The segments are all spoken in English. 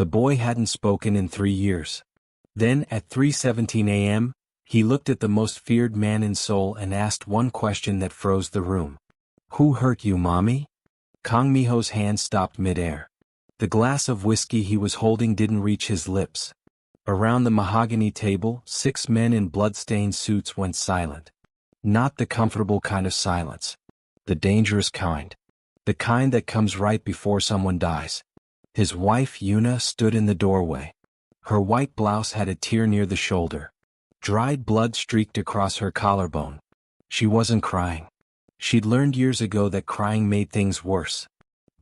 The boy hadn't spoken in 3 years. Then, at 3:17 a.m., he looked at the most feared man in Seoul and asked one question that froze the room. "Who hurt you, mommy?" Kang Minho's hand stopped midair. The glass of whiskey he was holding didn't reach his lips. Around the mahogany table, 6 men in blood-stained suits went silent. Not the comfortable kind of silence. The dangerous kind. The kind that comes right before someone dies. His wife, Yuna, stood in the doorway. Her white blouse had a tear near the shoulder. Dried blood streaked across her collarbone. She wasn't crying. She'd learned years ago that crying made things worse.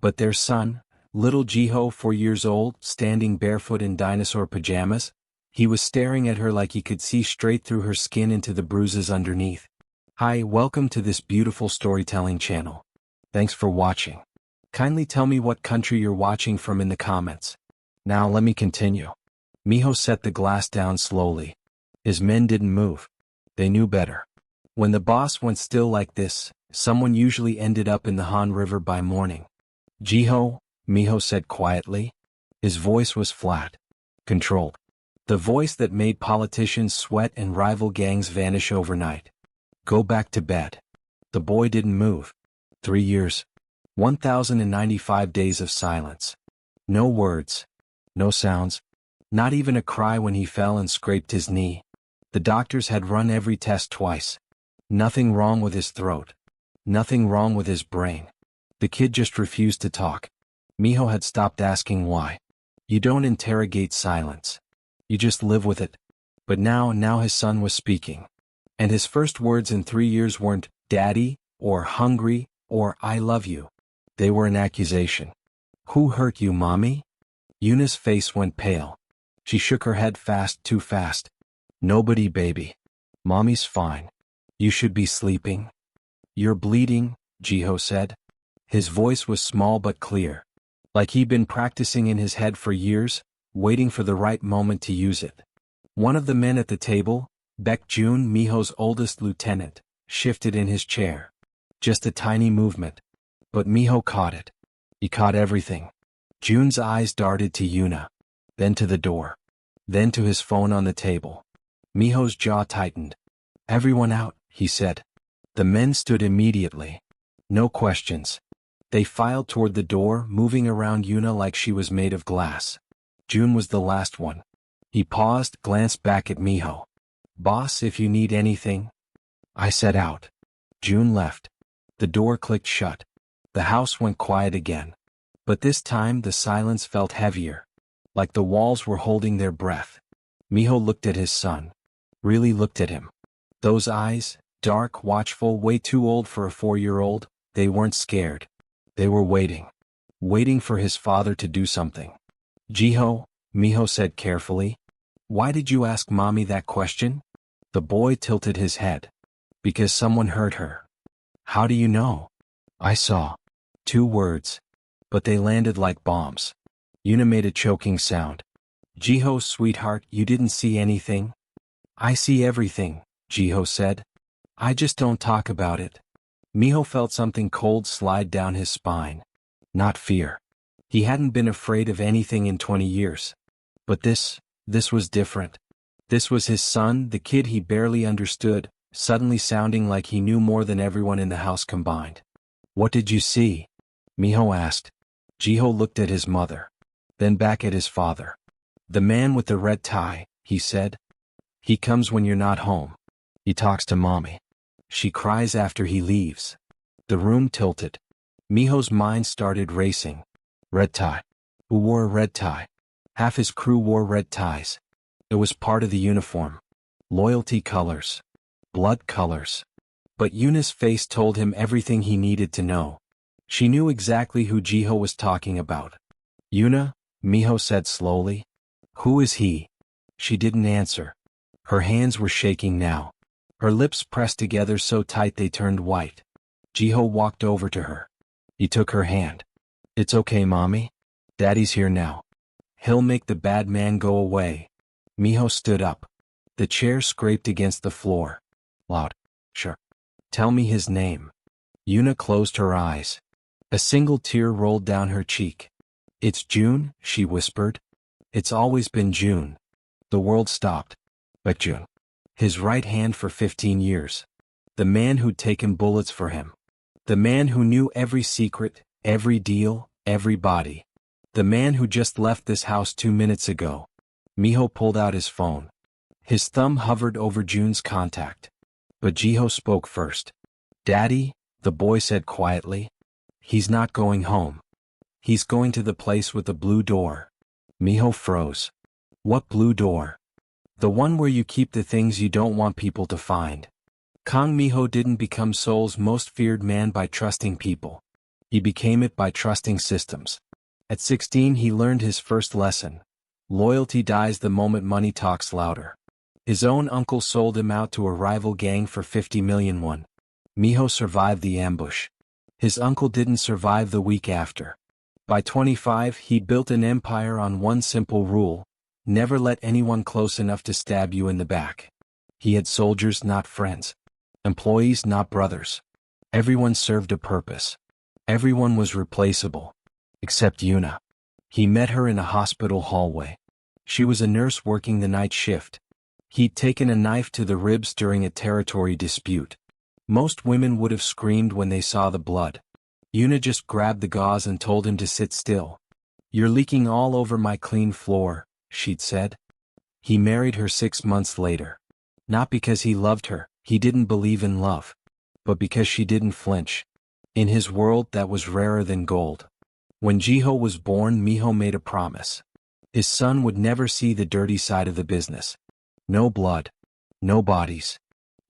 But their son, little Jiho, 4 years old, standing barefoot in dinosaur pajamas, he was staring at her like he could see straight through her skin into the bruises underneath. Hi, welcome to this beautiful storytelling channel. Thanks for watching. Kindly tell me what country you're watching from in the comments. Now let me continue. Minho set the glass down slowly. His men didn't move. They knew better. When the boss went still like this, someone usually ended up in the Han River by morning. "Jiho," Minho said quietly. His voice was flat, controlled. The voice that made politicians sweat and rival gangs vanish overnight. "Go back to bed." The boy didn't move. 3 years. 1,095 days of silence. No words. No sounds. Not even a cry when he fell and scraped his knee. The doctors had run every test twice. Nothing wrong with his throat. Nothing wrong with his brain. The kid just refused to talk. Minho had stopped asking why. You don't interrogate silence. You just live with it. But now his son was speaking. And his first words in 3 years weren't, "Daddy," or "hungry," or "I love you." They were an accusation. "Who hurt you, mommy?" Yuna's face went pale. She shook her head fast, too fast. "Nobody, baby. Mommy's fine. You should be sleeping." "You're bleeding," Jiho said. His voice was small but clear. Like he'd been practicing in his head for years, waiting for the right moment to use it. One of the men at the table, Baek-jun, Minho's oldest lieutenant, shifted in his chair. Just a tiny movement. But Minho caught it. He caught everything. Jun's eyes darted to Yuna. Then to the door. Then to his phone on the table. Minho's jaw tightened. "Everyone out," he said. The men stood immediately. No questions. They filed toward the door, moving around Yuna like she was made of glass. Jun was the last one. He paused, glanced back at Minho. "Boss, if you need anything." I said out. Jun left. The door clicked shut. The house went quiet again. But this time the silence felt heavier. Like the walls were holding their breath. Minho looked at his son. Really looked at him. Those eyes, dark, watchful, way too old for a 4-year-old, they weren't scared. They were waiting. Waiting for his father to do something. "Jiho," Minho said carefully. "Why did you ask mommy that question?" The boy tilted his head. "Because someone hurt her." "How do you know?" "I saw." 2 words. But they landed like bombs. Yuna made a choking sound. "Jiho, sweetheart, you didn't see anything?" "I see everything," Jiho said. "I just don't talk about it." Minho felt something cold slide down his spine. Not fear. He hadn't been afraid of anything in 20 years. But this was different. This was his son, the kid he barely understood, suddenly sounding like he knew more than everyone in the house combined. "What did you see?" Minho asked. Jiho looked at his mother. Then back at his father. "The man with the red tie," he said. "He comes when you're not home. He talks to mommy. She cries after he leaves." The room tilted. Minho's mind started racing. Red tie. Who wore a red tie? Half his crew wore red ties. It was part of the uniform. Loyalty colors. Blood colors. But Yuna's face told him everything he needed to know. She knew exactly who Jiho was talking about. "Yuna," Minho said slowly. "Who is he?" She didn't answer. Her hands were shaking now. Her lips pressed together so tight they turned white. Jiho walked over to her. He took her hand. "It's okay, mommy. Daddy's here now. He'll make the bad man go away." Minho stood up. The chair scraped against the floor. Loud. "Sure. Tell me his name." Yuna closed her eyes. A single tear rolled down her cheek. "It's June," she whispered. It's always been June. The world stopped. But June. His right hand for 15 years. The man who'd taken bullets for him. The man who knew every secret, every deal, every body. The man who just left this house 2 minutes ago. Minho pulled out his phone. His thumb hovered over June's contact. But Jiho spoke first. "Daddy," the boy said quietly. "He's not going home. He's going to the place with the blue door." Minho froze. "What blue door?" "The one where you keep the things you don't want people to find." Kang Minho didn't become Seoul's most feared man by trusting people. He became it by trusting systems. At 16 he learned his first lesson. Loyalty dies the moment money talks louder. His own uncle sold him out to a rival gang for 50 million won. Minho survived the ambush. His uncle didn't survive the week after. By 25 he built an empire on one simple rule: never let anyone close enough to stab you in the back. He had soldiers, not friends. Employees, not brothers. Everyone served a purpose. Everyone was replaceable. Except Yuna. He met her in a hospital hallway. She was a nurse working the night shift. He'd taken a knife to the ribs during a territory dispute. Most women would have screamed when they saw the blood. Yuna just grabbed the gauze and told him to sit still. "You're leaking all over my clean floor," she'd said. He married her 6 months later. Not because he loved her, he didn't believe in love. But because she didn't flinch. In his world that was rarer than gold. When Jiho was born, Minho made a promise. His son would never see the dirty side of the business. No blood. No bodies.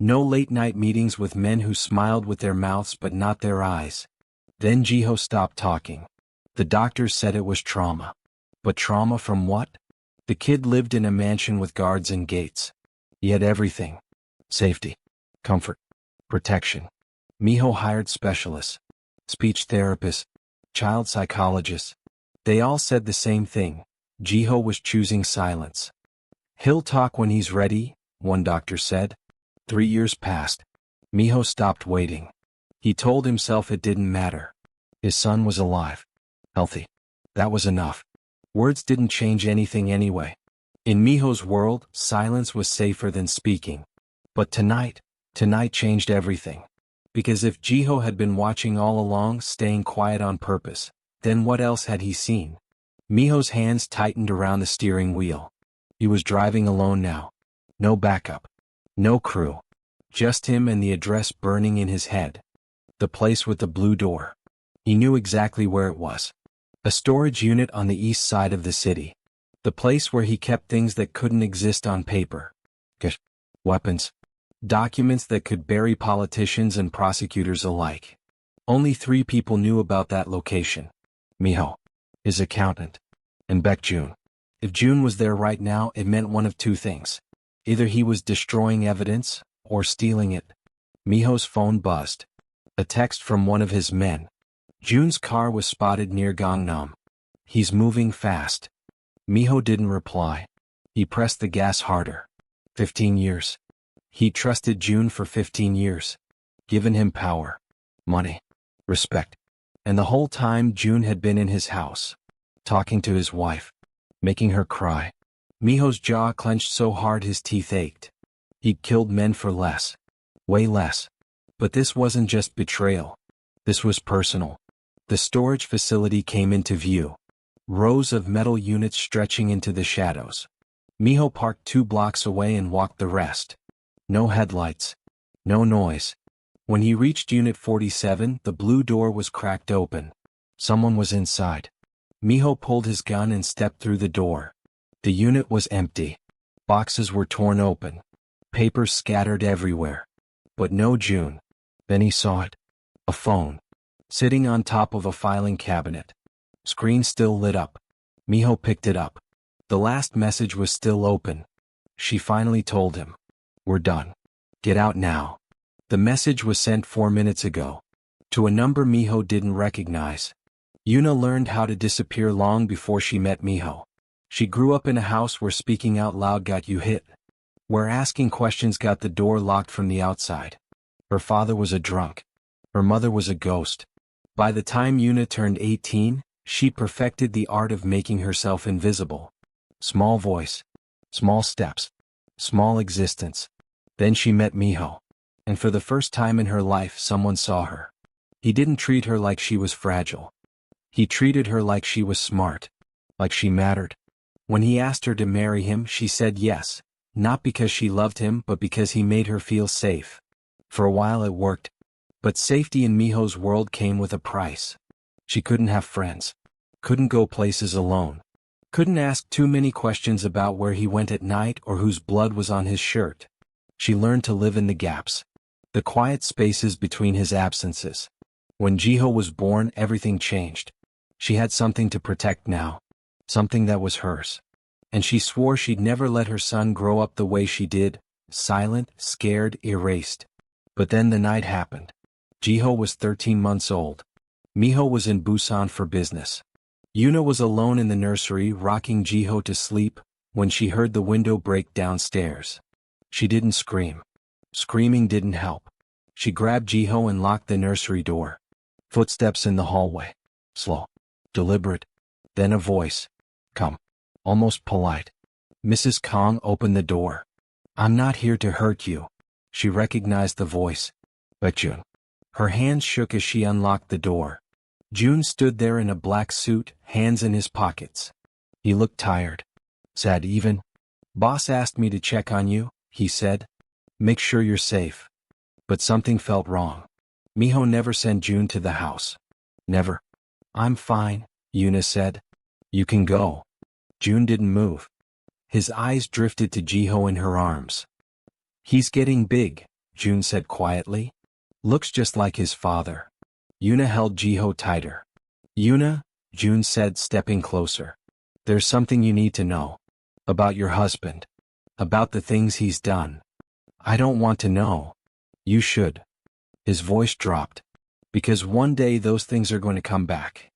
No late-night meetings with men who smiled with their mouths but not their eyes. Then Jiho stopped talking. The doctors said it was trauma. But trauma from what? The kid lived in a mansion with guards and gates. He had everything. Safety. Comfort. Protection. Minho hired specialists. Speech therapists. Child psychologists. They all said the same thing. Jiho was choosing silence. "He'll talk when he's ready," one doctor said. 3 years passed. Minho stopped waiting. He told himself it didn't matter. His son was alive. Healthy. That was enough. Words didn't change anything anyway. In Minho's world, silence was safer than speaking. But tonight changed everything. Because if Jiho had been watching all along, staying quiet on purpose, then what else had he seen? Minho's hands tightened around the steering wheel. He was driving alone now. No backup. No crew. Just him and the address burning in his head. The place with the blue door. He knew exactly where it was. A storage unit on the east side of the city. The place where he kept things that couldn't exist on paper. Weapons. Documents that could bury politicians and prosecutors alike. Only 3 people knew about that location. Minho, his accountant, and June. If June was there right now, it meant one of 2 things. Either he was destroying evidence, or stealing it. Minho's phone buzzed. A text from one of his men. June's car was spotted near Gangnam. He's moving fast. Minho didn't reply. He pressed the gas harder. 15 years. He trusted June for 15 years. Given him power, money, respect. And the whole time June had been in his house. Talking to his wife. Making her cry. Minho's jaw clenched so hard his teeth ached. He'd killed men for less. Way less. But this wasn't just betrayal. This was personal. The storage facility came into view. Rows of metal units stretching into the shadows. Minho parked 2 blocks away and walked the rest. No headlights. No noise. When he reached Unit 47, the blue door was cracked open. Someone was inside. Minho pulled his gun and stepped through the door. The unit was empty. Boxes were torn open. Papers scattered everywhere. But no June. Then he saw it. A phone. Sitting on top of a filing cabinet. Screen still lit up. Minho picked it up. The last message was still open. She finally told him. "We're done. Get out now." The message was sent 4 minutes ago. To a number Minho didn't recognize. Yuna learned how to disappear long before she met Minho. She grew up in a house where speaking out loud got you hit. Where asking questions got the door locked from the outside. Her father was a drunk. Her mother was a ghost. By the time Yuna turned 18, she perfected the art of making herself invisible. Small voice. Small steps. Small existence. Then she met Miho. And for the first time in her life someone saw her. He didn't treat her like she was fragile. He treated her like she was smart. Like she mattered. When he asked her to marry him, she said yes. Not because she loved him, but because he made her feel safe. For a while it worked. But safety in Miho's world came with a price. She couldn't have friends. Couldn't go places alone. Couldn't ask too many questions about where he went at night or whose blood was on his shirt. She learned to live in the gaps. The quiet spaces between his absences. When Jiho was born, everything changed. She had something to protect now. Something that was hers. And she swore she'd never let her son grow up the way she did, silent, scared, erased. But then the night happened. Jiho was 13 months old. Miho was in Busan for business. Yuna was alone in the nursery rocking Jiho to sleep when she heard the window break downstairs. She didn't scream. Screaming didn't help. She grabbed Jiho and locked the nursery door. Footsteps in the hallway. Slow. Deliberate. Then a voice. Come. Almost polite. Mrs. Kang opened the door. I'm not here to hurt you. She recognized the voice. But June. Her hands shook as she unlocked the door. June stood there in a black suit, hands in his pockets. He looked tired. Sad even. Boss asked me to check on you, he said. Make sure you're safe. But something felt wrong. Miho never sent June to the house. Never. I'm fine, Yuna said. You can go. June didn't move. His eyes drifted to Jiho in her arms. He's getting big, June said quietly. Looks just like his father. Yuna held Jiho tighter. Yuna, June said, stepping closer. There's something you need to know. About your husband. About the things he's done. I don't want to know. You should. His voice dropped. Because one day those things are going to come back.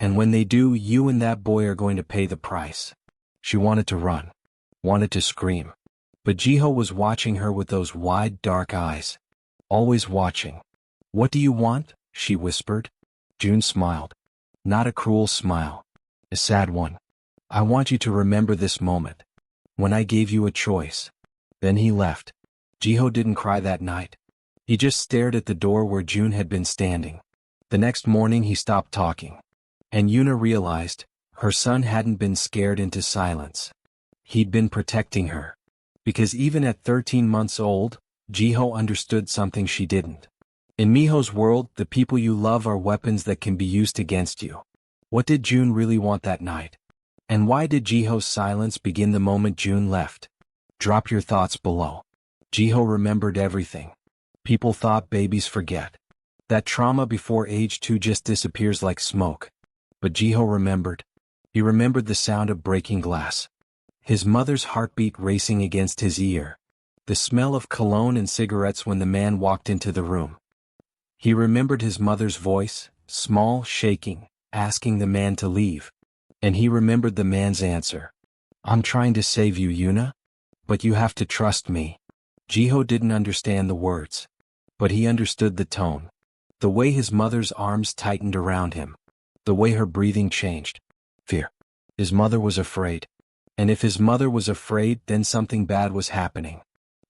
And when they do, you and that boy are going to pay the price. She wanted to run. Wanted to scream. But Jiho was watching her with those wide, dark eyes. Always watching. What do you want? She whispered. June smiled. Not a cruel smile. A sad one. I want you to remember this moment. When I gave you a choice. Then he left. Jiho didn't cry that night. He just stared at the door where June had been standing. The next morning he stopped talking. And Yuna realized, her son hadn't been scared into silence. He'd been protecting her. Because even at 13 months old, Jiho understood something she didn't. In Miho's world, the people you love are weapons that can be used against you. What did June really want that night? And why did Jiho's silence begin the moment June left? Drop your thoughts below. Jiho remembered everything. People thought babies forget. That trauma before age 2 just disappears like smoke. But Jiho remembered. He remembered the sound of breaking glass. His mother's heartbeat racing against his ear. The smell of cologne and cigarettes when the man walked into the room. He remembered his mother's voice, small, shaking, asking the man to leave. And he remembered the man's answer. I'm trying to save you, Yuna. But you have to trust me. Jiho didn't understand the words. But he understood the tone. The way his mother's arms tightened around him. The way her breathing changed. Fear. His mother was afraid. And if his mother was afraid, then something bad was happening.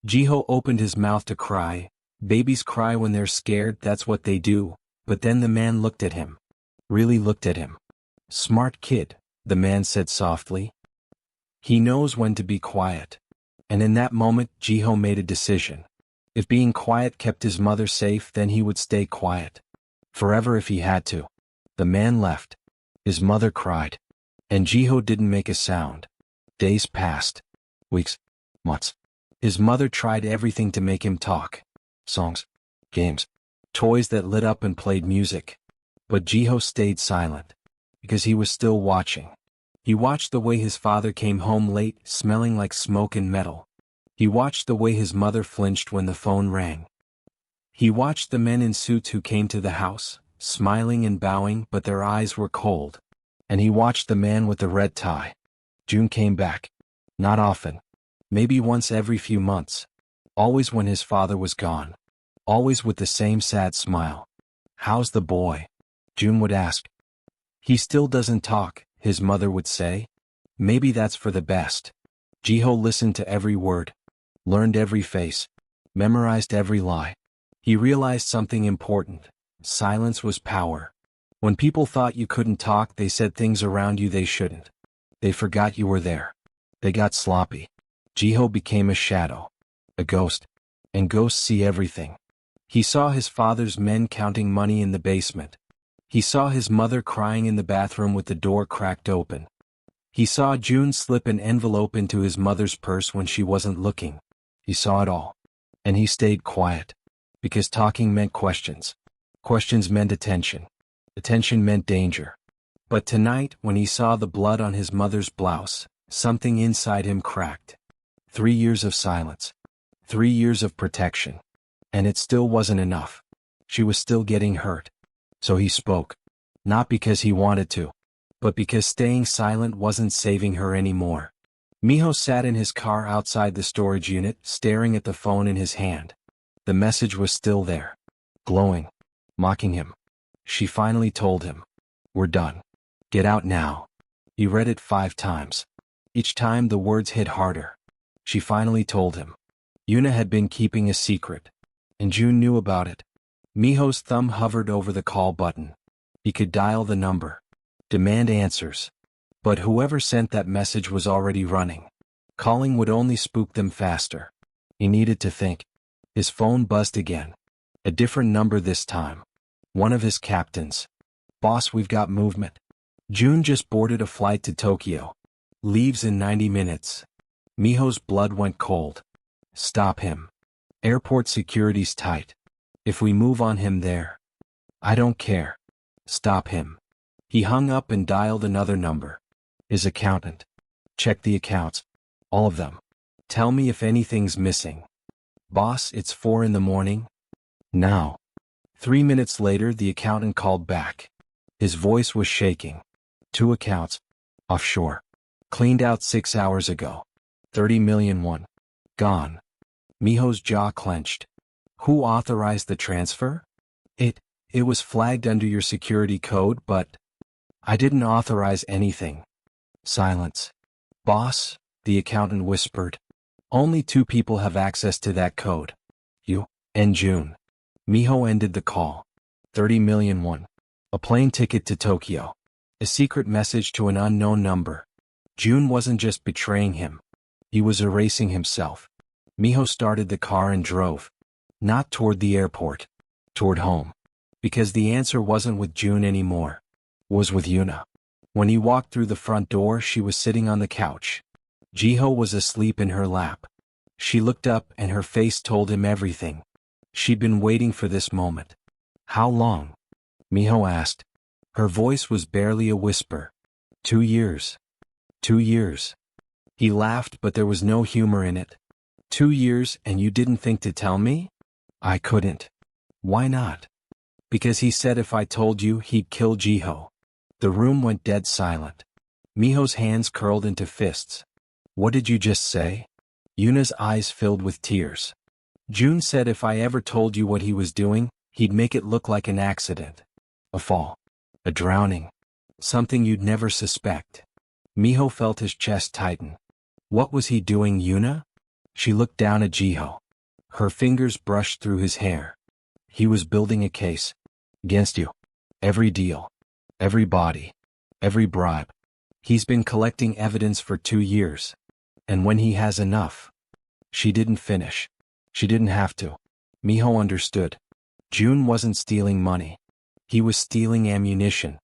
Jiho opened his mouth to cry. Babies cry when they're scared, that's what they do. But then the man looked at him. Really looked at him. Smart kid, the man said softly. He knows when to be quiet. And in that moment, Jiho made a decision. If being quiet kept his mother safe, then he would stay quiet. Forever if he had to. The man left. His mother cried. And Jiho didn't make a sound. Days passed. Weeks. Months. His mother tried everything to make him talk. Songs. Games. Toys that lit up and played music. But Jiho stayed silent. Because he was still watching. He watched the way his father came home late, smelling like smoke and metal. He watched the way his mother flinched when the phone rang. He watched the men in suits who came to the house, smiling and bowing, but their eyes were cold. And he watched the man with the red tie. June came back. Not often. Maybe once every few months. Always when his father was gone. Always with the same sad smile. How's the boy? June would ask. He still doesn't talk, his mother would say. Maybe that's for the best. Jiho listened to every word, learned every face, memorized every lie. He realized something important. Silence was power. When people thought you couldn't talk, they said things around you they shouldn't. They forgot you were there. They got sloppy. Jiho became a shadow, a ghost, and ghosts see everything. He saw his father's men counting money in the basement. He saw his mother crying in the bathroom with the door cracked open. He saw June slip an envelope into his mother's purse when she wasn't looking. He saw it all. And he stayed quiet. Because talking meant questions. Questions meant attention. Attention meant danger. But tonight, when he saw the blood on his mother's blouse, something inside him cracked. 3 years of silence. 3 years of protection. And it still wasn't enough. She was still getting hurt. So he spoke. Not because he wanted to, but because staying silent wasn't saving her anymore. Minho sat in his car outside the storage unit, staring at the phone in his hand. The message was still there. Glowing. Mocking him. She finally told him. We're done. Get out now. He read it 5 times. Each time the words hit harder. She finally told him. Yuna had been keeping a secret. And June knew about it. Miho's thumb hovered over the call button. He could dial the number. Demand answers. But whoever sent that message was already running. Calling would only spook them faster. He needed to think. His phone buzzed again. A different number this time. One of his captains. Boss, we've got movement. June just boarded a flight to Tokyo. Leaves in 90 minutes. Miho's blood went cold. Stop him. Airport security's tight. If we move on him there. I don't care. Stop him. He hung up and dialed another number. His accountant. Check the accounts. All of them. Tell me if anything's missing. Boss, it's 4 in the morning. Now. 3 minutes later, the accountant called back. His voice was shaking. 2 accounts. Offshore. Cleaned out 6 hours ago. 30 million won. Gone. Miho's jaw clenched. Who authorized the transfer? It was flagged under your security code, but I didn't authorize anything. Silence. Boss, the accountant whispered. Only 2 people have access to that code. You and June. Minho ended the call. 30 million won. A plane ticket to Tokyo. A secret message to an unknown number. June wasn't just betraying him. He was erasing himself. Minho started the car and drove. Not toward the airport. Toward home. Because the answer wasn't with June anymore. Was with Yuna. When he walked through the front door, she was sitting on the couch. Jiho was asleep in her lap. She looked up and her face told him everything. She'd been waiting for this moment. How long? Minho asked. Her voice was barely a whisper. 2 years. 2 years. He laughed, but there was no humor in it. 2 years and you didn't think to tell me? I couldn't. Why not? Because he said if I told you, he'd kill Jiho. The room went dead silent. Miho's hands curled into fists. What did you just say? Yuna's eyes filled with tears. June said if I ever told you what he was doing, he'd make it look like an accident. A fall. A drowning. Something you'd never suspect. Minho felt his chest tighten. What was he doing, Yuna? She looked down at Jiho. Her fingers brushed through his hair. He was building a case. Against you. Every deal. Every body. Every bribe. He's been collecting evidence for 2 years. And when he has enough. She didn't finish. She didn't have to. Minho understood. June wasn't stealing money. He was stealing ammunition.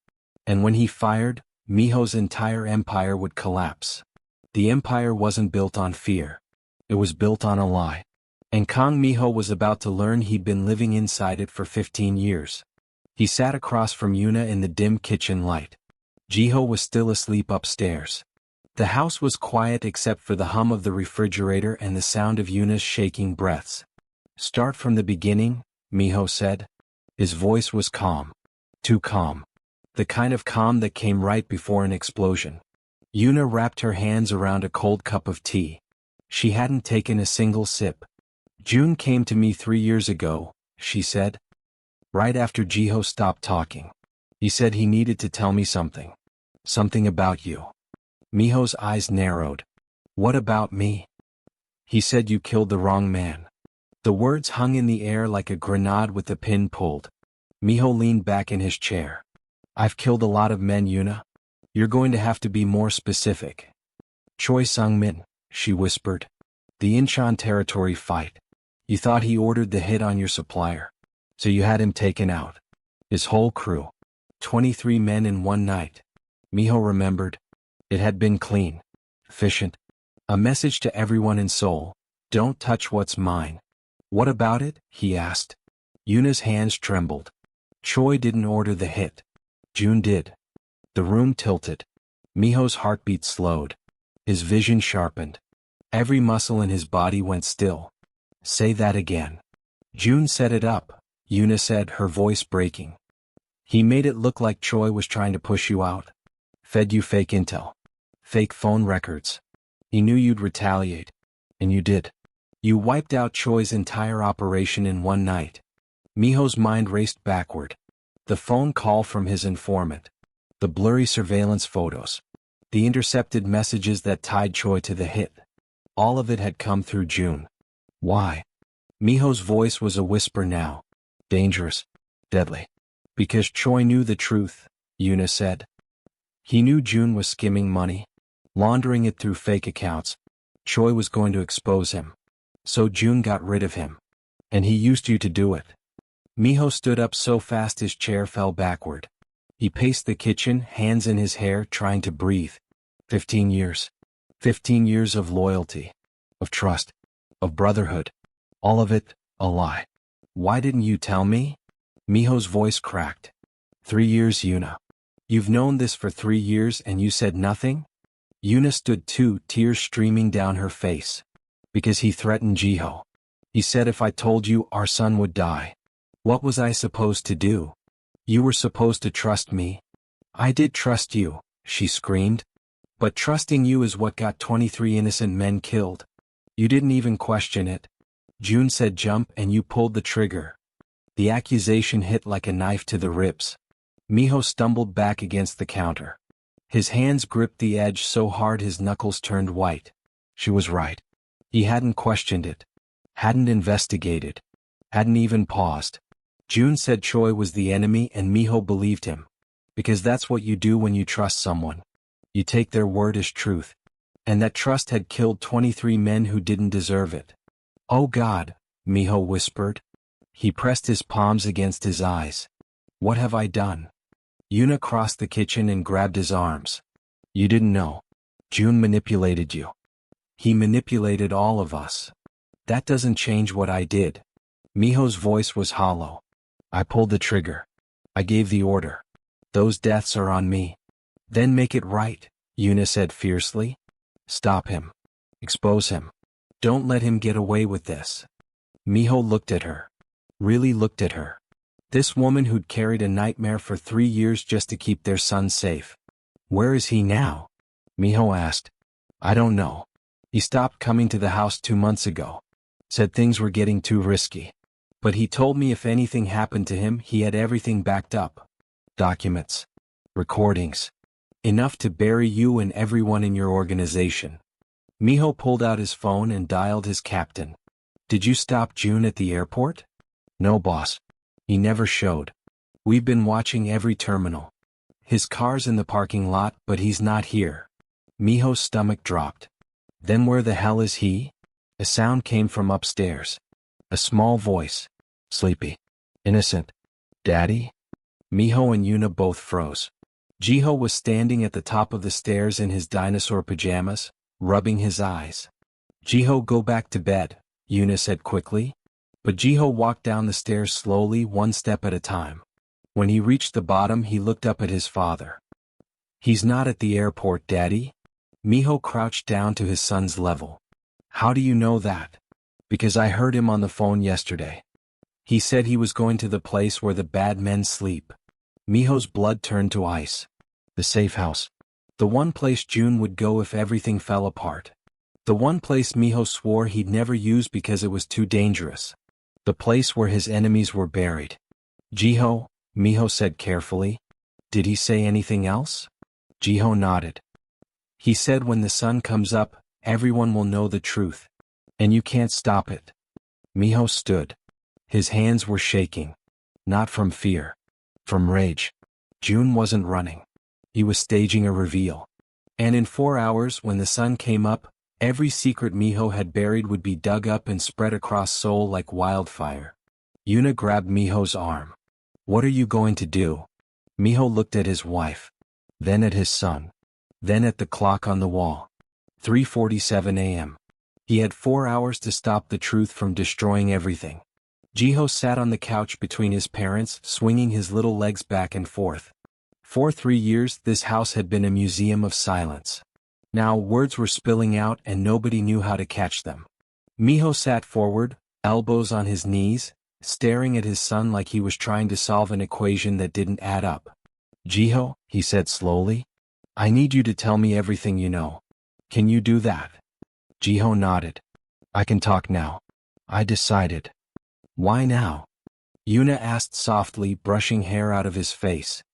And when he fired, Minho's entire empire would collapse. The empire wasn't built on fear. It was built on a lie. And Kang Minho was about to learn he'd been living inside it for 15 years. He sat across from Yuna in the dim kitchen light. Jiho was still asleep upstairs. The house was quiet except for the hum of the refrigerator and the sound of Yuna's shaking breaths. Start from the beginning, Minho said. His voice was calm. Too calm. The kind of calm that came right before an explosion. Yuna wrapped her hands around a cold cup of tea. She hadn't taken a single sip. June came to me 3 years ago, she said. Right after Jiho stopped talking. He said he needed to tell me something. Something about you. Miho's eyes narrowed. What about me? He said you killed the wrong man. The words hung in the air like a grenade with the pin pulled. Miho leaned back in his chair. I've killed a lot of men, Yuna. You're going to have to be more specific. Choi Sung-min, she whispered. The Incheon territory fight. You thought he ordered the hit on your supplier. So you had him taken out. His whole crew. 23 men in one night. Miho remembered. It had been clean. Efficient. A message to everyone in Seoul. Don't touch what's mine. What about it? He asked. Yuna's hands trembled. Choi didn't order the hit. June did. The room tilted. Miho's heartbeat slowed. His vision sharpened. Every muscle in his body went still. Say that again. June set it up, Yuna said, her voice breaking. He made it look like Choi was trying to push you out. Fed you fake intel. Fake phone records. He knew you'd retaliate. And you did. You wiped out Choi's entire operation in one night. Miho's mind raced backward. The phone call from his informant. The blurry surveillance photos. The intercepted messages that tied Choi to the hit. All of it had come through June. Why? Miho's voice was a whisper now. Dangerous. Deadly. Because Choi knew the truth, Yuna said. He knew June was skimming money. Laundering it through fake accounts. Choi was going to expose him. So June got rid of him. And he used you to do it. Miho stood up so fast his chair fell backward. He paced the kitchen, hands in his hair, trying to breathe. 15 years. 15 years of loyalty. Of trust. Of brotherhood. All of it, a lie. Why didn't you tell me? Miho's voice cracked. 3 years, Yuna. You've known this for 3 years and you said nothing? Yuna stood too, tears streaming down her face. Because he threatened Jiho. He said if I told you, our son would die. What was I supposed to do? You were supposed to trust me. I did trust you, she screamed. But trusting you is what got 23 innocent men killed. You didn't even question it. June said jump and you pulled the trigger. The accusation hit like a knife to the ribs. Miho stumbled back against the counter. His hands gripped the edge so hard his knuckles turned white. She was right. He hadn't questioned it. Hadn't investigated. Hadn't even paused. June said Choi was the enemy and Miho believed him. Because that's what you do when you trust someone. You take their word as truth. And that trust had killed 23 men who didn't deserve it. Oh God, Miho whispered. He pressed his palms against his eyes. What have I done? Yuna crossed the kitchen and grabbed his arms. You didn't know. June manipulated you. He manipulated all of us. That doesn't change what I did. Miho's voice was hollow. I pulled the trigger. I gave the order. Those deaths are on me. Then make it right, Yuna said fiercely. Stop him. Expose him. Don't let him get away with this. Miho looked at her. Really looked at her. This woman who'd carried a nightmare for 3 years just to keep their son safe. Where is he now? Miho asked. I don't know. He stopped coming to the house 2 months ago. Said things were getting too risky. But he told me if anything happened to him, he had everything backed up. Documents. Recordings. Enough to bury you and everyone in your organization. Miho pulled out his phone and dialed his captain. Did you stop June at the airport? No, boss. He never showed. We've been watching every terminal. His car's in the parking lot, but he's not here. Miho's stomach dropped. Then where the hell is he? A sound came from upstairs. A small voice. Sleepy. Innocent. Daddy? Miho and Yuna both froze. Jiho was standing at the top of the stairs in his dinosaur pajamas, rubbing his eyes. Jiho, go back to bed, Yuna said quickly. But Jiho walked down the stairs slowly, one step at a time. When he reached the bottom, he looked up at his father. He's not at the airport, Daddy. Miho crouched down to his son's level. How do you know that? Because I heard him on the phone yesterday. He said he was going to the place where the bad men sleep. Miho's blood turned to ice. The safe house. The one place June would go if everything fell apart. The one place Miho swore he'd never use because it was too dangerous. The place where his enemies were buried. Jiho, Miho said carefully. Did he say anything else? Jiho nodded. He said when the sun comes up, everyone will know the truth. And you can't stop it. Minho stood. His hands were shaking. Not from fear. From rage. June wasn't running. He was staging a reveal. And in 4 hours, when the sun came up, every secret Minho had buried would be dug up and spread across Seoul like wildfire. Yuna grabbed Minho's arm. What are you going to do? Minho looked at his wife. Then at his son. Then at the clock on the wall. 3:47 a.m. He had 4 hours to stop the truth from destroying everything. Jiho sat on the couch between his parents, swinging his little legs back and forth. For 3 years, this house had been a museum of silence. Now words were spilling out and nobody knew how to catch them. Minho sat forward, elbows on his knees, staring at his son like he was trying to solve an equation that didn't add up. Jiho, he said slowly, I need you to tell me everything you know. Can you do that? Jiho nodded. I can talk now. I decided. Why now? Yuna asked softly, brushing hair out of his face.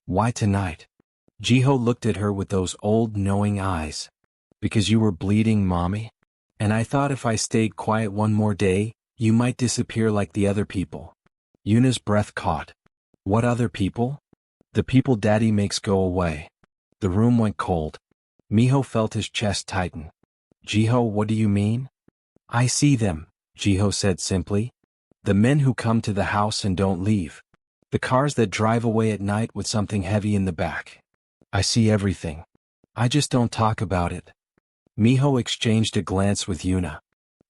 Why tonight? Jiho looked at her with those old knowing eyes. Because you were bleeding, Mommy? And I thought if I stayed quiet one more day, you might disappear like the other people. Yuna's breath caught. What other people? The people Daddy makes go away. The room went cold. Minho felt his chest tighten. Jiho, what do you mean? I see them, Jiho said simply. The men who come to the house and don't leave. The cars that drive away at night with something heavy in the back. I see everything. I just don't talk about it. Minho exchanged a glance with Yuna.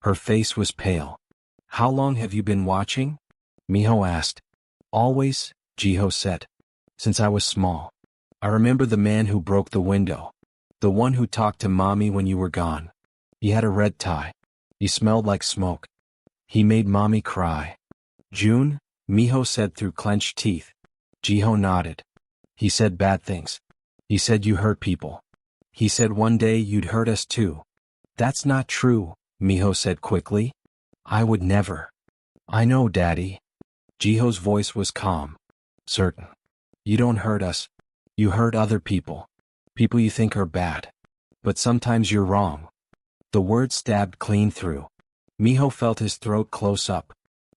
Her face was pale. How long have you been watching? Minho asked. Always, Jiho said. Since I was small. I remember the man who broke the window. The one who talked to Mommy when you were gone. He had a red tie. He smelled like smoke. He made Mommy cry. June, Minho said through clenched teeth. Jiho nodded. He said bad things. He said you hurt people. He said one day you'd hurt us too. That's not true, Minho said quickly. I would never. I know, Daddy. Jiho's voice was calm. Certain. You don't hurt us. You hurt other people. People you think are bad. But sometimes you're wrong. The word stabbed clean through. Minho felt his throat close up.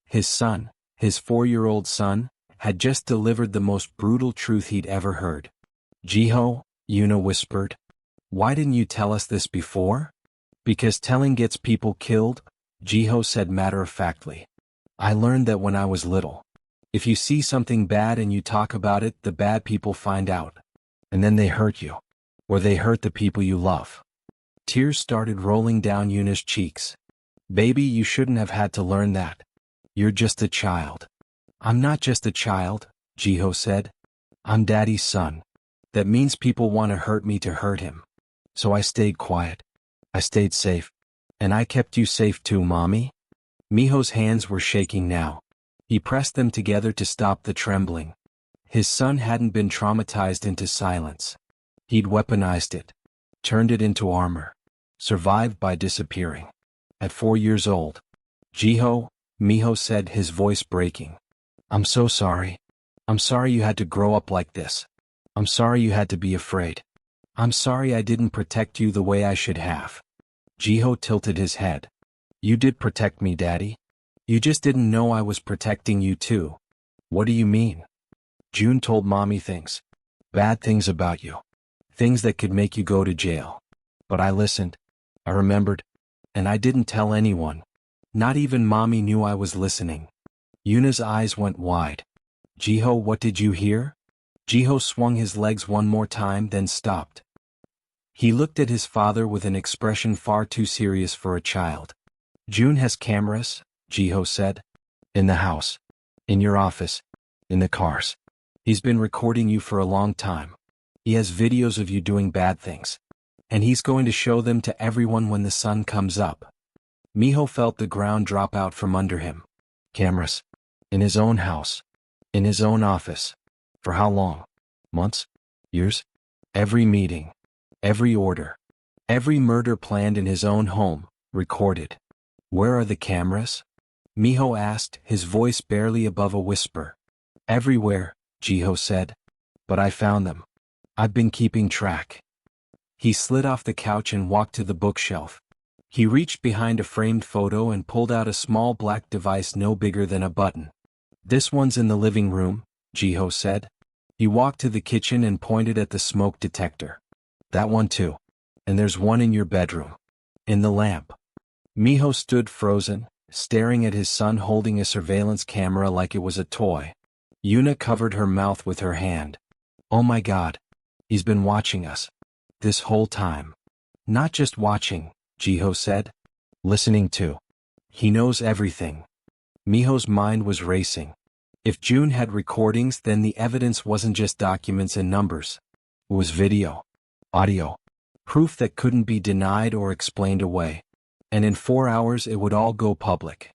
His son, his 4-year-old son, had just delivered the most brutal truth he'd ever heard. Jiho, Yuna whispered. Why didn't you tell us this before? Because telling gets people killed, Jiho said matter-of-factly. I learned that when I was little. If you see something bad and you talk about it, the bad people find out. And then they hurt you. Or they hurt the people you love. Tears started rolling down Yuna's cheeks. Baby, you shouldn't have had to learn that. You're just a child. I'm not just a child, Jiho said. I'm Daddy's son. That means people want to hurt me to hurt him. So I stayed quiet. I stayed safe. And I kept you safe too, Mommy. Minho's hands were shaking now. He pressed them together to stop the trembling. His son hadn't been traumatized into silence. He'd weaponized it. Turned it into armor. Survived by disappearing. At 4 years old. Jiho, Minho said, his voice breaking. I'm so sorry. I'm sorry you had to grow up like this. I'm sorry you had to be afraid. I'm sorry I didn't protect you the way I should have. Jiho tilted his head. You did protect me, Daddy. You just didn't know I was protecting you too. What do you mean? June told Mommy things. Bad things about you. Things that could make you go to jail. But I listened. I remembered. And I didn't tell anyone. Not even Mommy knew I was listening. Yuna's eyes went wide. Jiho, what did you hear? Jiho swung his legs one more time, then stopped. He looked at his father with an expression far too serious for a child. June has cameras, Jiho said. In the house. In your office. In the cars. He's been recording you for a long time. He has videos of you doing bad things. And he's going to show them to everyone when the sun comes up. Minho felt the ground drop out from under him. Cameras. In his own house. In his own office. For how long? Months? Years? Every meeting. Every order. Every murder planned in his own home, recorded. Where are the cameras? Minho asked, his voice barely above a whisper. Everywhere, Jiho said. But I found them. I've been keeping track. He slid off the couch and walked to the bookshelf. He reached behind a framed photo and pulled out a small black device no bigger than a button. "This one's in the living room," Jiho said. He walked to the kitchen and pointed at the smoke detector. "That one too. And there's one in your bedroom. In the lamp." Miho stood frozen, staring at his son holding a surveillance camera like it was a toy. Yuna covered her mouth with her hand. "Oh my God. He's been watching us. This whole time." "Not just watching," Jiho said. "Listening too. He knows everything." Miho's mind was racing. If June had recordings, then the evidence wasn't just documents and numbers. It was video. Audio. Proof that couldn't be denied or explained away. And in 4 hours it would all go public.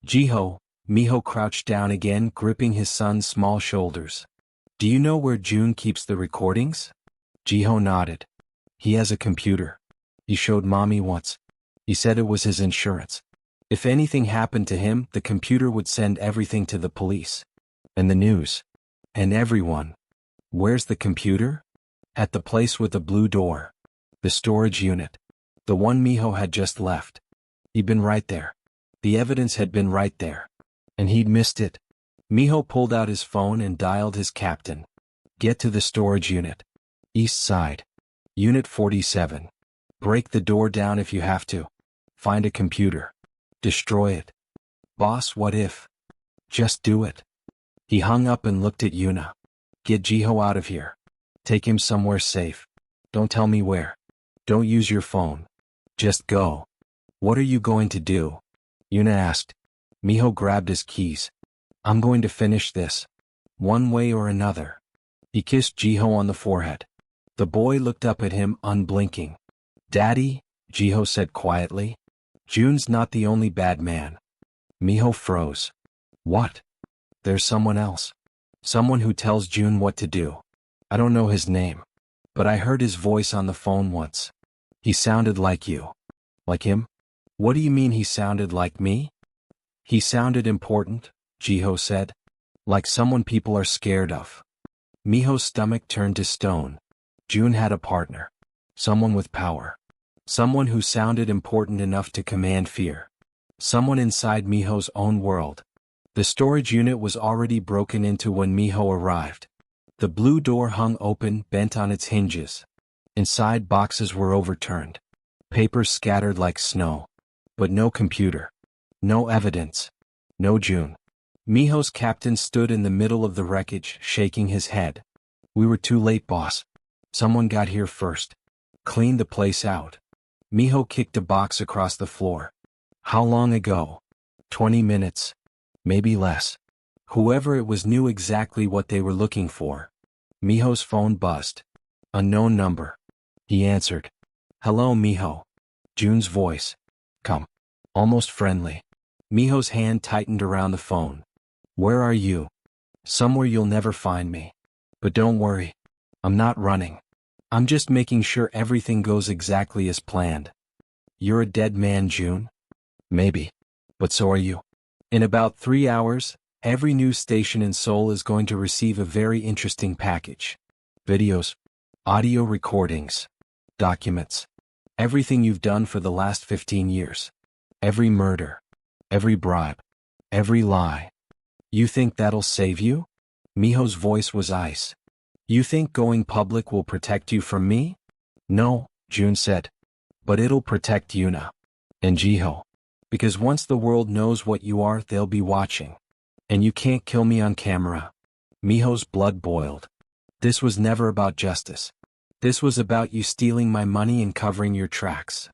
Miho crouched down again, gripping his son's small shoulders. "Do you know where June keeps the recordings?" Jiho nodded. "He has a computer. He showed Mommy once. He said it was his insurance. If anything happened to him, the computer would send everything to the police. And the news. And everyone." "Where's the computer?" "At the place with the blue door. The storage unit. The one Miho had just left. He'd been right there. The evidence had been right there. And he'd missed it." Miho pulled out his phone and dialed his captain. "Get to the storage unit. East side. Unit 47. Break the door down if you have to. Find a computer. Destroy it. Boss, what if? Just do it." He hung up and looked at Yuna. "Get Jiho out of here. Take him somewhere safe. Don't tell me where. Don't use your phone. Just go." "What are you going to do?" Yuna asked. Miho grabbed his keys. "I'm going to finish this. One way or another." He kissed Jiho on the forehead. The boy looked up at him, unblinking. "Daddy," Jiho said quietly. "June's not the only bad man." Miho froze. "What?" "There's someone else. Someone who tells June what to do. I don't know his name. But I heard his voice on the phone once. He sounded like you." "Like him?" "What do you mean he sounded like me?" "He sounded important," Jiho said. "Like someone people are scared of." Miho's stomach turned to stone. June had a partner. Someone with power. Someone who sounded important enough to command fear. Someone inside Miho's own world. The storage unit was already broken into when Miho arrived. The blue door hung open, bent on its hinges. Inside, boxes were overturned. Papers scattered like snow. But no computer. No evidence. No June. Miho's captain stood in the middle of the wreckage, shaking his head. "We were too late, boss. Someone got here first. Cleaned the place out." Miho kicked a box across the floor. "How long ago?" 20 minutes. Maybe less. Whoever it was knew exactly what they were looking for. Miho's phone buzzed. Unknown number. He answered. "Hello, Miho." June's voice. "Come." Almost friendly. Miho's hand tightened around the phone. "Where are you?" "Somewhere you'll never find me. But don't worry. I'm not running. I'm just making sure everything goes exactly as planned." "You're a dead man, June?" "Maybe. But so are you. In about 3 hours, every news station in Seoul is going to receive a very interesting package. Videos, audio recordings, documents. Everything you've done for the last 15 years. Every murder. Every bribe. Every lie. You think that'll save you?" Miho's voice was ice. "You think going public will protect you from me?" "No," June said. "But it'll protect Yuna. And Jiho. Because once the world knows what you are, they'll be watching. And you can't kill me on camera." Miho's blood boiled. This was never about justice. This was about you stealing my money and covering your tracks.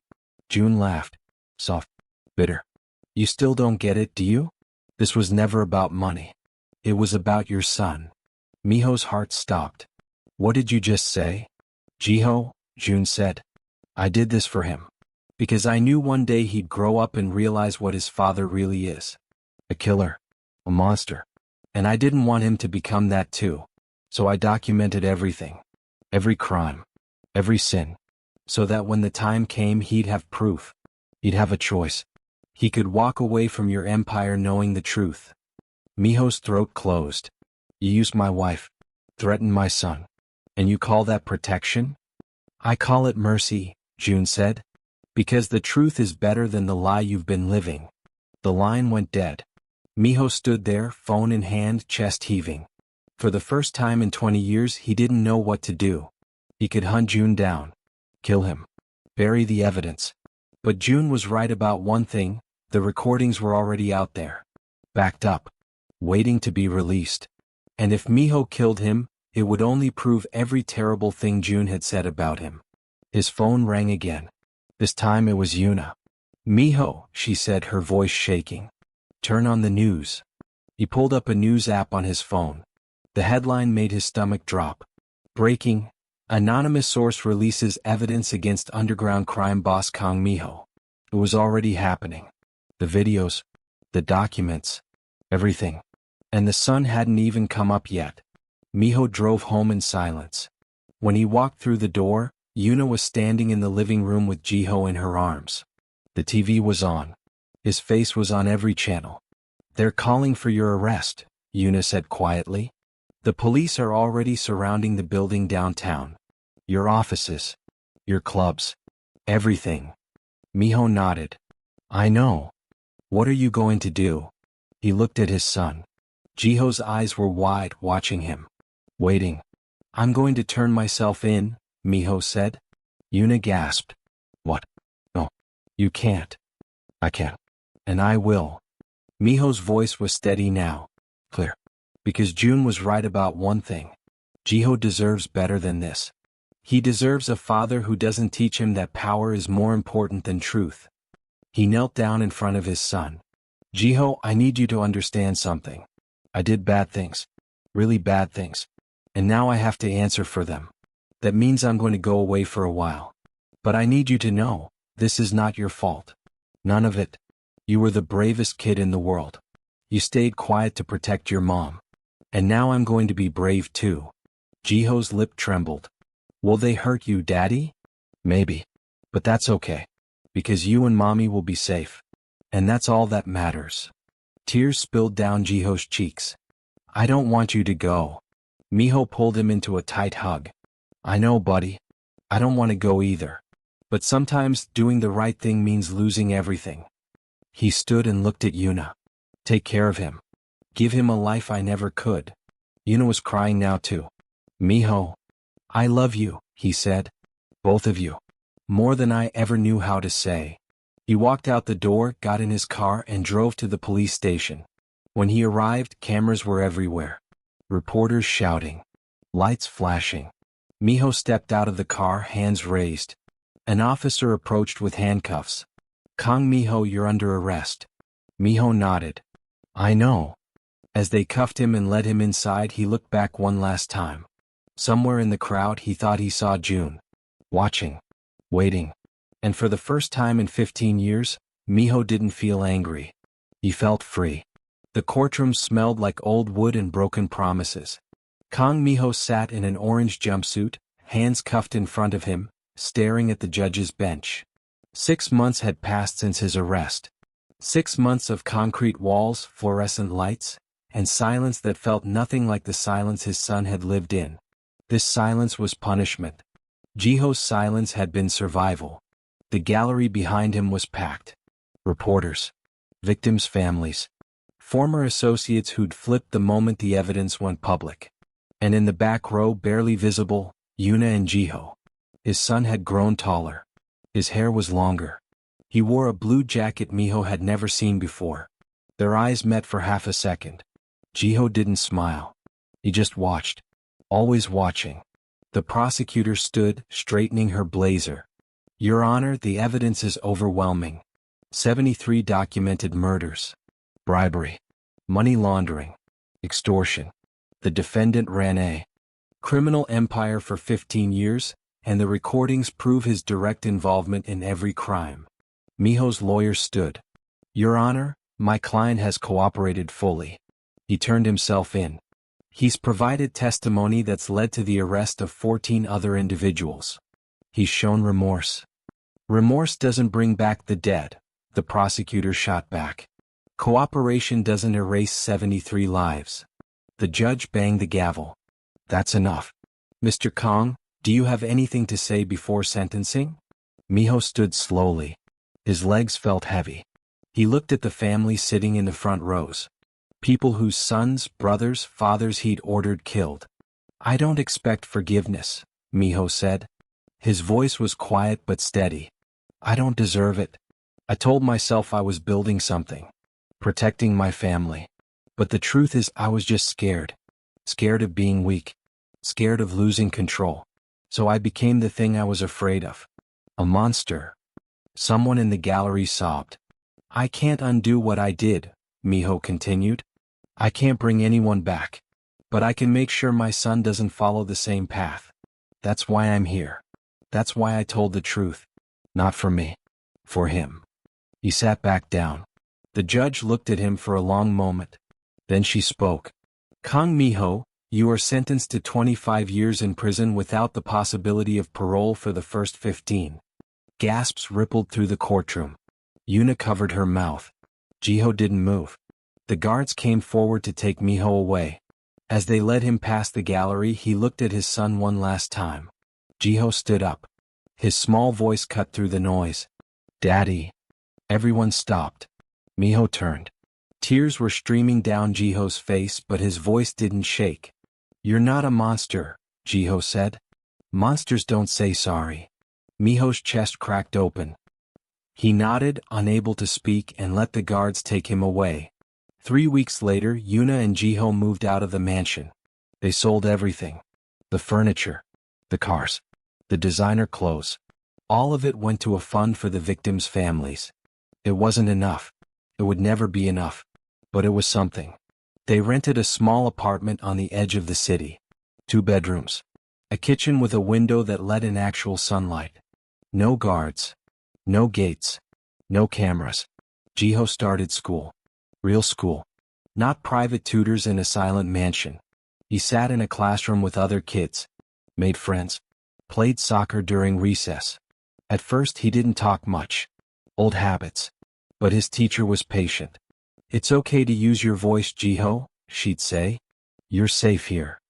June laughed. Soft. Bitter. "You still don't get it, do you? This was never about money. It was about your son." Miho's heart stopped. "What did you just say?" "Jiho," June said. "I did this for him. Because I knew one day he'd grow up and realize what his father really is. A killer. A monster. And I didn't want him to become that too. So I documented everything. Every crime. Every sin. So that when the time came he'd have proof. He'd have a choice. He could walk away from your empire knowing the truth." Miho's throat closed. "You used my wife. Threatened my son. And you call that protection?" I call it mercy, June said. Because the truth is better than the lie you've been living. The line went dead. Minho stood there, phone in hand, chest heaving. For the first time in 20 years he didn't know what to do. He could hunt June down. Kill him. Bury the evidence. But June was right about one thing, the recordings were already out there. Backed up. Waiting to be released. And if Minho killed him, it would only prove every terrible thing June had said about him. His phone rang again. This time it was Yuna. Minho, she said, her voice shaking. Turn on the news. He pulled up a news app on his phone. The headline made his stomach drop. Breaking. Anonymous source releases evidence against underground crime boss Kang Minho. It was already happening. The videos. The documents. Everything. And the sun hadn't even come up yet. Minho drove home in silence. When he walked through the door, Yuna was standing in the living room with Jiho in her arms. The TV was on. His face was on every channel. They're calling for your arrest, Yuna said quietly. The police are already surrounding the building downtown. Your offices. Your clubs. Everything. Minho nodded. I know. What are you going to do? He looked at his son. Jiho's eyes were wide, watching him. Waiting. I'm going to turn myself in, Minho said. Yuna gasped. What? No. You can't. I can't. And I will. Minho's voice was steady now. Clear. Because June was right about one thing. Jiho deserves better than this. He deserves a father who doesn't teach him that power is more important than truth. He knelt down in front of his son. Jiho, I need you to understand something. I did bad things. Really bad things. And now I have to answer for them. That means I'm going to go away for a while. But I need you to know, this is not your fault. None of it. You were the bravest kid in the world. You stayed quiet to protect your mom. And now I'm going to be brave too. Jiho's lip trembled. Will they hurt you, Daddy? Maybe. But that's okay. Because you and Mommy will be safe. And that's all that matters. Tears spilled down Jiho's cheeks. I don't want you to go. Minho pulled him into a tight hug. I know, buddy. I don't want to go either. But sometimes doing the right thing means losing everything. He stood and looked at Yuna. Take care of him. Give him a life I never could. Yuna was crying now too. Minho. I love you, he said. Both of you. More than I ever knew how to say. He walked out the door, got in his car, and drove to the police station. When he arrived, cameras were everywhere. Reporters shouting. Lights flashing. Minho stepped out of the car, hands raised. An officer approached with handcuffs. Kang Minho, you're under arrest. Minho nodded. I know. As they cuffed him and led him inside, he looked back one last time. Somewhere in the crowd he thought he saw June. Watching. Waiting. And for the first time in 15 years, Minho didn't feel angry. He felt free. The courtroom smelled like old wood and broken promises. Kang Minho sat in an orange jumpsuit, hands cuffed in front of him, staring at the judge's bench. 6 months had passed since his arrest. 6 months of concrete walls, fluorescent lights, and silence that felt nothing like the silence his son had lived in. This silence was punishment. Jiho's silence had been survival. The gallery behind him was packed. Reporters. Victims' families. Former associates who'd flipped the moment the evidence went public. And in the back row, barely visible, Yuna and Jiho. His son had grown taller. His hair was longer. He wore a blue jacket Minho had never seen before. Their eyes met for half a second. Jiho didn't smile. He just watched. Always watching. The prosecutor stood, straightening her blazer. Your Honor, the evidence is overwhelming. 73 documented murders. Bribery. Money laundering. Extortion. The defendant ran a criminal empire for 15 years, and the recordings prove his direct involvement in every crime. Minho's lawyer stood. Your Honor, my client has cooperated fully. He turned himself in. He's provided testimony that's led to the arrest of 14 other individuals. He's shown remorse. Remorse doesn't bring back the dead, the prosecutor shot back. Cooperation doesn't erase 73 lives. The judge banged the gavel. That's enough. Mr. Kang, Do you have anything to say before sentencing? Minho stood slowly. His legs felt heavy. He looked at the family sitting in the front rows. People whose sons, brothers, fathers he'd ordered killed. I don't expect forgiveness, Minho said. His voice was quiet but steady. I don't deserve it. I told myself I was building something, protecting my family. But the truth is I was just scared. Scared of being weak. Scared of losing control. So I became the thing I was afraid of. A monster. Someone in the gallery sobbed. I can't undo what I did, Minho continued. I can't bring anyone back. But I can make sure my son doesn't follow the same path. That's why I'm here. That's why I told the truth. Not for me. For him. He sat back down. The judge looked at him for a long moment. Then she spoke. Kang Minho, you are sentenced to 25 years in prison without the possibility of parole for the first 15. Gasps rippled through the courtroom. Yuna covered her mouth. Jiho didn't move. The guards came forward to take Minho away. As they led him past the gallery, he looked at his son one last time. Jiho stood up. His small voice cut through the noise. Daddy. Everyone stopped. Minho turned. Tears were streaming down Jiho's face, but his voice didn't shake. You're not a monster, Jiho said. Monsters don't say sorry. Minho's chest cracked open. He nodded, unable to speak, and let the guards take him away. 3 weeks later, Yuna and Jiho moved out of the mansion. They sold everything. The furniture. The cars. The designer clothes. All of it went to a fund for the victims' families. It wasn't enough. It would never be enough. But it was something. They rented a small apartment on the edge of the city. 2 bedrooms. A kitchen with a window that let in actual sunlight. No guards. No gates. No cameras. Jiho started school. Real school. Not private tutors in a silent mansion. He sat in a classroom with other kids. Made friends. Played soccer during recess. At first he didn't talk much. Old habits. But his teacher was patient. It's okay to use your voice, Jiho, she'd say. You're safe here.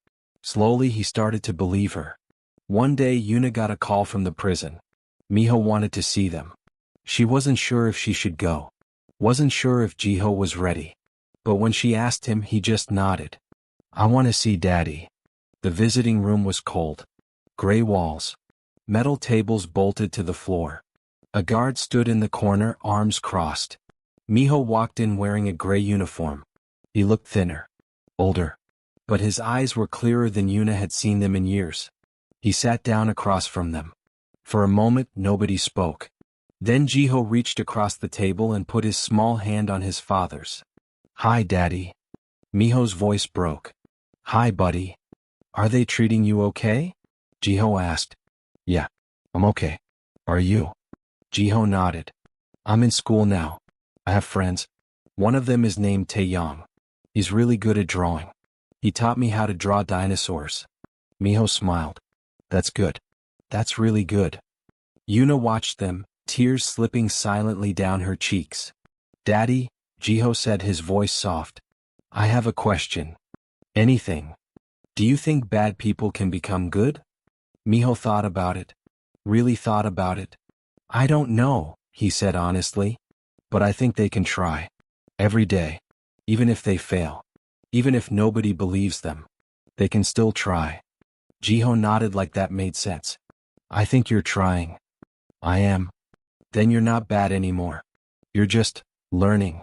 Slowly he started to believe her. One day Yuna got a call from the prison. Minho wanted to see them. She wasn't sure if she should go. Wasn't sure if Jiho was ready. But when she asked him, he just nodded. I want to see Daddy. The visiting room was cold. Gray walls. Metal tables bolted to the floor. A guard stood in the corner, arms crossed. Minho walked in wearing a gray uniform. He looked thinner. Older. But his eyes were clearer than Yuna had seen them in years. He sat down across from them. For a moment, nobody spoke. Then Jiho reached across the table and put his small hand on his father's. Hi, Daddy. Minho's voice broke. Hi, buddy. Are they treating you okay? Jiho asked. Yeah, I'm okay. Are you? Jiho nodded. I'm in school now. I have friends. One of them is named Taeyong. He's really good at drawing. He taught me how to draw dinosaurs. Minho smiled. That's good. That's really good. Yuna watched them, tears slipping silently down her cheeks. Daddy, Jiho said, his voice soft. I have a question. Anything. Do you think bad people can become good? Minho thought about it. Really thought about it. I don't know, he said honestly. But I think they can try. Every day. Even if they fail. Even if nobody believes them. They can still try. Jiho nodded like that made sense. I think you're trying. I am. Then you're not bad anymore. You're just learning.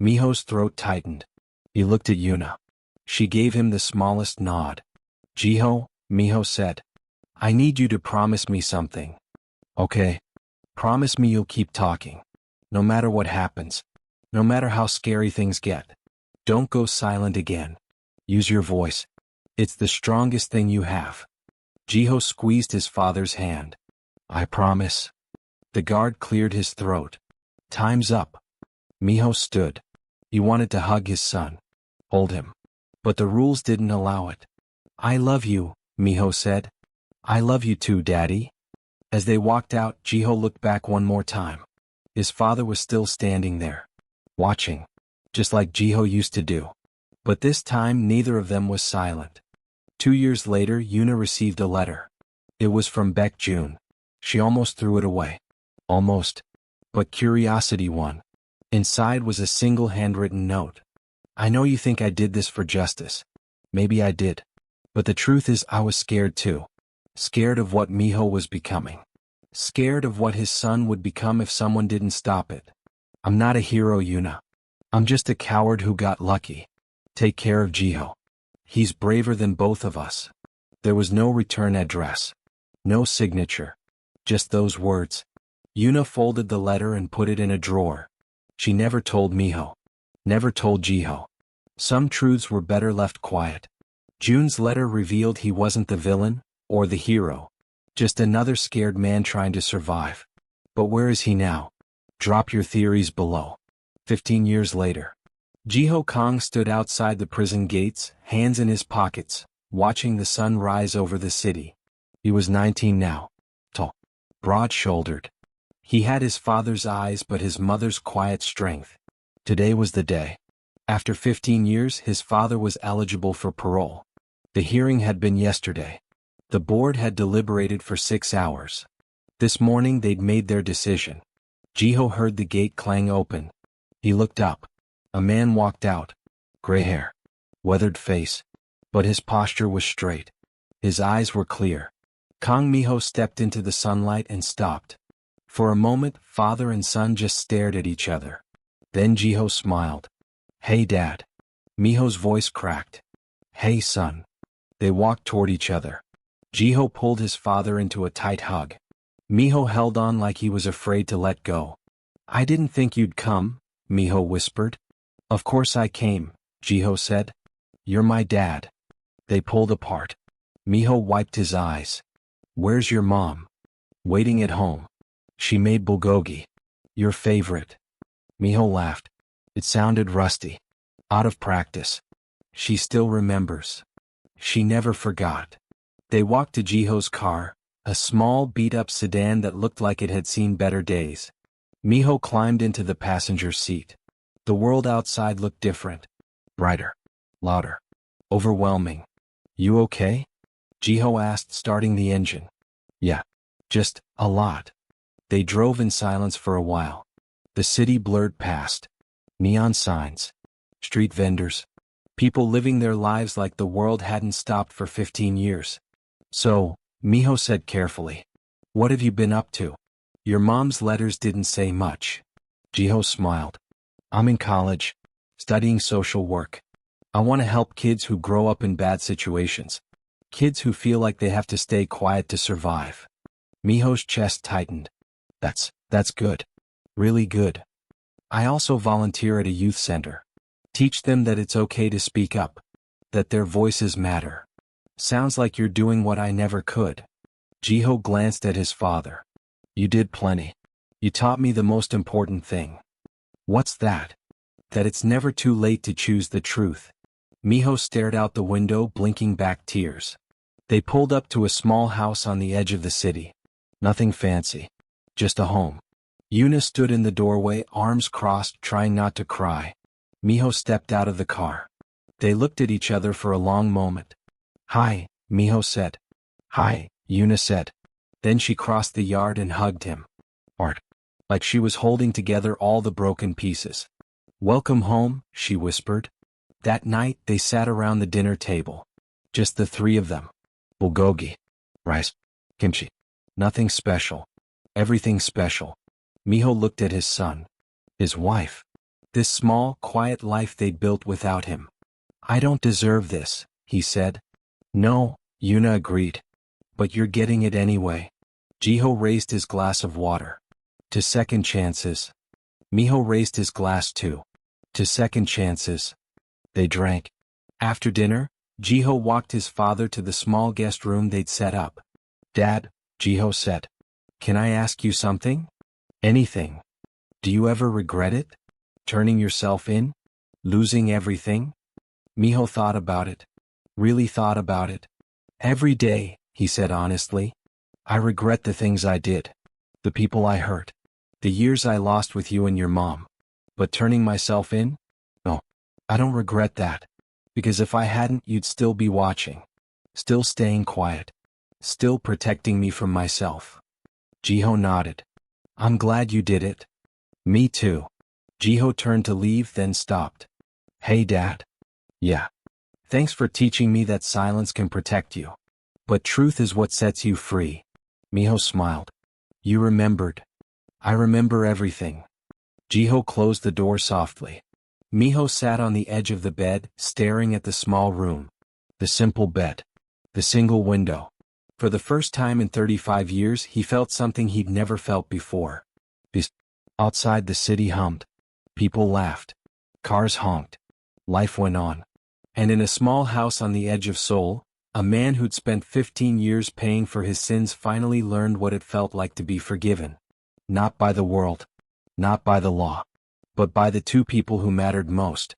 Minho's throat tightened. He looked at Yuna. She gave him the smallest nod. Jiho, Minho said. I need you to promise me something. Okay. Promise me you'll keep talking. No matter what happens. No matter how scary things get. Don't go silent again. Use your voice. It's the strongest thing you have. Jiho squeezed his father's hand. I promise. The guard cleared his throat. Time's up. Minho stood. He wanted to hug his son. Hold him. But the rules didn't allow it. I love you, Minho said. I love you too, Daddy. As they walked out, Jiho looked back one more time. His father was still standing there. Watching. Just like Jiho used to do. But this time neither of them was silent. 2 years later, Yuna received a letter. It was from Beck June. She almost threw it away. Almost. But curiosity won. Inside was a single handwritten note. I know you think I did this for justice. Maybe I did. But the truth is I was scared too. Scared of what Minho was becoming. Scared of what his son would become if someone didn't stop it. I'm not a hero, Yuna. I'm just a coward who got lucky. Take care of Jiho. He's braver than both of us. There was no return address. No signature. Just those words. Yuna folded the letter and put it in a drawer. She never told Minho. Never told Jiho. Some truths were better left quiet. June's letter revealed he wasn't the villain, or the hero. Just another scared man trying to survive. But where is he now? Drop your theories below. 15 years later. Jiho Kang stood outside the prison gates, hands in his pockets, watching the sun rise over the city. He was 19 now. Tall. Broad-shouldered. He had his father's eyes but his mother's quiet strength. Today was the day. After 15 years, his father was eligible for parole. The hearing had been yesterday. The board had deliberated for 6 hours. This morning they'd made their decision. Jiho heard the gate clang open. He looked up. A man walked out. Gray hair. Weathered face. But his posture was straight. His eyes were clear. Kang Minho stepped into the sunlight and stopped. For a moment, father and son just stared at each other. Then Jiho smiled. Hey, Dad. Minho's voice cracked. Hey, son. They walked toward each other. Jiho pulled his father into a tight hug. Minho held on like he was afraid to let go. I didn't think you'd come, Minho whispered. Of course I came, Jiho said. You're my dad. They pulled apart. Minho wiped his eyes. Where's your mom? Waiting at home. She made bulgogi. Your favorite. Minho laughed. It sounded rusty. Out of practice. She still remembers. She never forgot. They walked to Jiho's car, a small beat-up sedan that looked like it had seen better days. Minho climbed into the passenger seat. The world outside looked different. Brighter. Louder. Overwhelming. You okay? Jiho asked, starting the engine. Yeah. Just a lot. They drove in silence for a while. The city blurred past. Neon signs. Street vendors. People living their lives like the world hadn't stopped for 15 years. So, Minho said carefully. What have you been up to? Your mom's letters didn't say much. Jiho smiled. I'm in college. Studying social work. I want to help kids who grow up in bad situations. Kids who feel like they have to stay quiet to survive. Minho's chest tightened. That's good. Really good. I also volunteer at a youth center. Teach them that it's okay to speak up. That their voices matter. Sounds like you're doing what I never could. Jiho glanced at his father. You did plenty. You taught me the most important thing. What's that? That it's never too late to choose the truth. Minho stared out the window, blinking back tears. They pulled up to a small house on the edge of the city. Nothing fancy. Just a home. Yuna stood in the doorway, arms crossed, trying not to cry. Minho stepped out of the car. They looked at each other for a long moment. Hi, Minho said. Hi, Yuna said. Then she crossed the yard and hugged him. Art. Like she was holding together all the broken pieces. Welcome home, she whispered. That night they sat around the dinner table. Just the three of them. Bulgogi. Rice. Kimchi. Nothing special. Everything special. Minho looked at his son. His wife. This small, quiet life they'd built without him. I don't deserve this, he said. No, Yuna agreed. But you're getting it anyway. Jiho raised his glass of water. To second chances. Minho raised his glass too. To second chances. They drank. After dinner, Jiho walked his father to the small guest room they'd set up. Dad, Jiho said. Can I ask you something? Anything. Do you ever regret it? Turning yourself in? Losing everything? Minho thought about it. Really thought about it. Every day, he said honestly. I regret the things I did. The people I hurt. The years I lost with you and your mom. But turning myself in? No. I don't regret that. Because if I hadn't, you'd still be watching. Still staying quiet. Still protecting me from myself. Jiho nodded. I'm glad you did it. Me too. Jiho turned to leave then stopped. Hey Dad. Yeah. Thanks for teaching me that silence can protect you. But truth is what sets you free. Miho smiled. You remembered. I remember everything. Jiho closed the door softly. Miho sat on the edge of the bed, staring at the small room. The simple bed. The single window. For the first time in 35 years he felt something he'd never felt before. Outside the city hummed. People laughed. Cars honked. Life went on. And in a small house on the edge of Seoul, a man who'd spent 15 years paying for his sins finally learned what it felt like to be forgiven. Not by the world. Not by the law. But by the two people who mattered most.